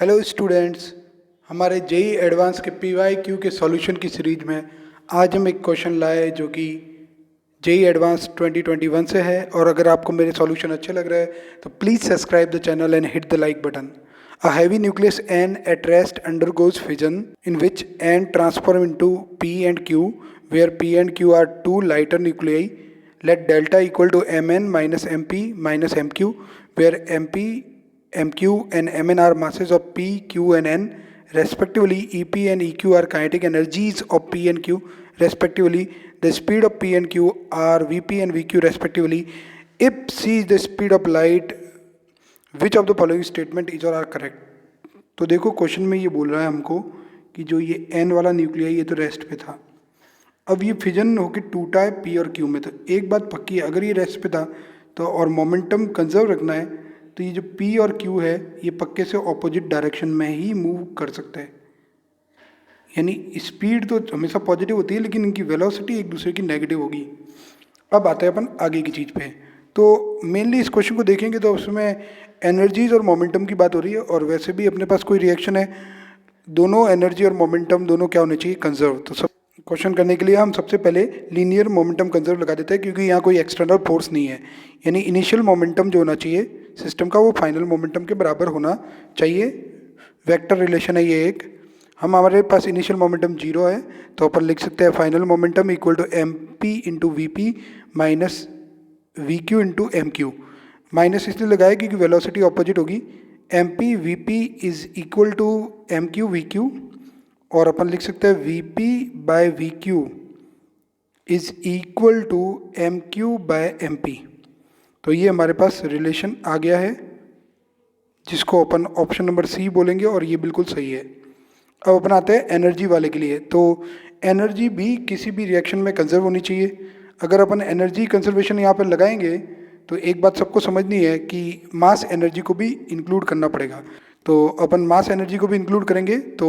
Hello students, हमारे JEE advance के PY Q के सॉल्यूशन की सीरीज में आज हम एक क्वेश्चन लाए जो कि जेई एडवांस 2021 से है। और अगर आपको मेरे सॉल्यूशन अच्छे लग रहे हैं तो please subscribe the channel and hit the like button. A heavy nucleus N at rest undergoes fission in which N transform into P and Q, where P and Q are two lighter nuclei. Let delta equal to Mn minus Mp minus Mq, where Mp, Mq and Mn are masses of P, Q and N respectively. Ep and Eq are kinetic energies of P and Q respectively. The speed of P and Q are Vp and Vq respectively. If c is the speed of light, which of the following statement is और are correct. तो देखो question में ये बोल रहा है हमको कि जो ये एन वाला न्यूक्लिया ये तो रेस्ट पे था, अब ये फिजन होकर टूटा है पी और क्यू में। तो एक बात पक्की है, अगर ये रेस्ट पे था तो और मोमेंटम कंजर्व रखना है तो ये जो पी और क्यू है ये पक्के से ऑपोजिट डायरेक्शन में ही मूव कर सकते हैं। यानी स्पीड तो हमेशा पॉजिटिव होती है लेकिन इनकी वेलोसिटी एक दूसरे की नेगेटिव होगी। अब आते हैं अपन आगे की चीज़ पे। तो मेनली इस क्वेश्चन को देखेंगे तो उसमें एनर्जीज और मोमेंटम की बात हो रही है, और वैसे भी अपने पास कोई रिएक्शन है दोनों एनर्जी और मोमेंटम दोनों क्या होने चाहिए, कंजर्व। तो सब क्वेश्चन करने के लिए हम सबसे पहले लीनियर मोमेंटम कंजर्व लगा देते हैं, क्योंकि यहाँ कोई एक्सटर्नल फोर्स नहीं है। यानी इनिशियल मोमेंटम जो होना चाहिए सिस्टम का वो फाइनल मोमेंटम के बराबर होना चाहिए। वेक्टर रिलेशन है ये एक। हमारे पास इनिशियल मोमेंटम 0 है तो अपन लिख सकते हैं final momentum equal to M P into V P minus V Q into M Q. Minus इसलिए लगाया क्योंकि वेलोसिटी ऑपोजिट होगी। M P V P is equal to M Q V Q, और अपन लिख सकते हैं V P by V Q is equal to M Q by M P. तो ये हमारे पास रिलेशन आ गया है जिसको अपन ऑप्शन नंबर सी बोलेंगे, और ये बिल्कुल सही है। अब अपन आते हैं एनर्जी वाले के लिए। तो एनर्जी भी किसी भी रिएक्शन में कंजर्व होनी चाहिए। अगर अपन एनर्जी कंजर्वेशन यहाँ पर लगाएंगे तो एक बात सबको समझनी है कि मास एनर्जी को भी इंक्लूड करना पड़ेगा। तो अपन मास एनर्जी को भी इंक्लूड करेंगे तो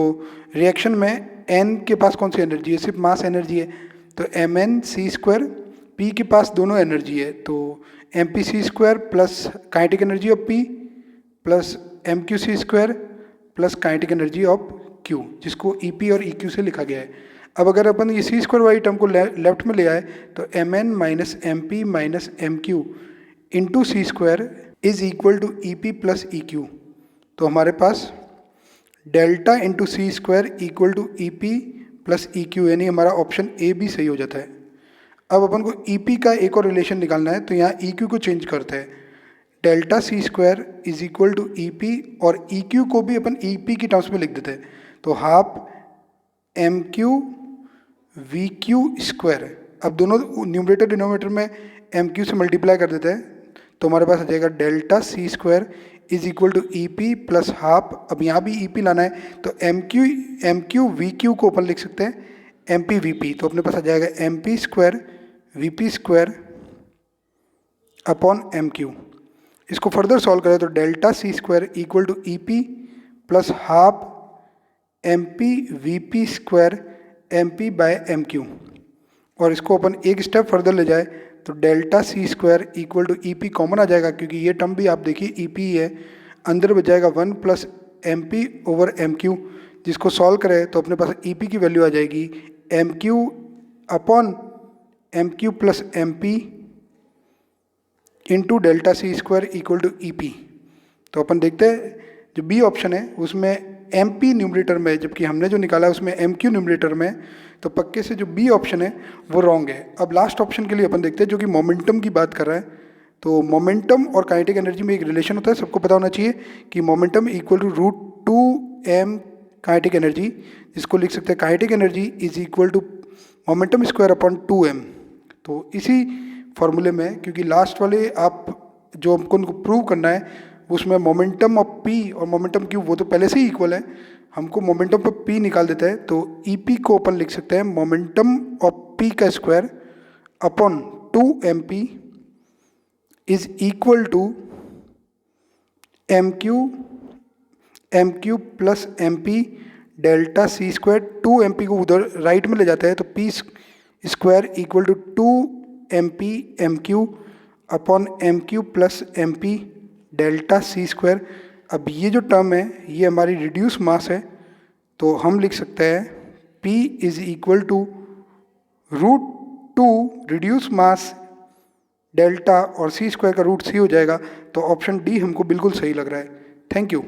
रिएक्शन में एन के पास कौन सी एनर्जी है, सिर्फ मास एनर्जी है। तो M N C square, P के पास दोनों एनर्जी है तो M P C square plus kinetic energy of P plus M Q C square plus kinetic energy of Q, जिसको ई पी और ई क्यू से लिखा गया है। अब अगर अपन ये सी स्क्वायर वाली टर्म को लेफ्ट में ले आए तो M N minus M P minus M Q into C square is equal to E P plus E Q. तो हमारे पास delta into C square equal to E P plus E Q, यानी हमारा option A भी सही हो जाता है। अब अपन को ई पी का एक और रिलेशन निकालना है तो यहाँ ई क्यू को चेंज करते हैं। Delta C square is equal to E P, और ई क्यू को भी अपन ई पी की टर्म्स में लिख देते हैं। तो half M Q V Q square. अब दोनों न्यूमरेटर डिनोमिनेटर में एम क्यू से मल्टीप्लाई कर देते हैं तो हमारे पास आ जाएगा delta C square is equal to E P plus half. अब यहाँ भी ई पी लाना है तो एम क्यू वी क्यू को अपन लिख सकते हैं एम पी वी पी। तो अपने पास आ जाएगा M P square V P square upon M Q. इसको फर्दर सॉल्व करें तो delta C square equal to E P plus half M P V P square M P by M Q. और इसको अपन एक स्टेप फर्दर ले जाए तो delta C square equal to E P common आ जाएगा, क्योंकि ये टर्म भी आप देखिए ई पी है, अंदर बच जाएगा 1 plus M P over M Q. जिसको सॉल्व करें तो अपने पास ई पी की वैल्यू आ जाएगी M Q upon M Q plus M P into delta C square equal to E P. तो अपन देखते हैं जो बी ऑप्शन है उसमें एम पी न्यूमरेटर में, जबकि हमने जो निकाला है उसमें एम क्यू न्यूमरेटर में, तो पक्के से जो बी ऑप्शन है वो रॉन्ग है। अब लास्ट ऑप्शन के लिए अपन देखते हैं जो कि मोमेंटम की बात कर रहा है। तो मोमेंटम और काइनेटिक एनर्जी में एक रिलेशन होता है, सबको पता होना चाहिए कि momentum equal to root two M kinetic energy, जिसको लिख सकते हैं kinetic energy is equal to momentum square upon 2m। तो इसी फॉर्मूले में, क्योंकि लास्ट वाले आप जो हमको उनको प्रूव करना है उसमें मोमेंटम ऑफ पी और मोमेंटम क्यू वो तो पहले से ही इक्वल है, हमको मोमेंटम पर पी निकाल देता है। तो ई पी को अपन लिख सकते हैं मोमेंटम ऑफ पी का square upon 2mp is equal to M Q plus M P delta C square. 2mp को उधर राइट में ले जाते हैं तो P square equal to 2mp M Q upon M Q plus M P delta C square. अब ये जो टर्म है ये हमारी रिड्यूस मास है, तो हम लिख सकते हैं P is equal to √2 reduce mass delta और C² का √C हो जाएगा। तो ऑप्शन डी हमको बिल्कुल सही लग रहा है। Thank you.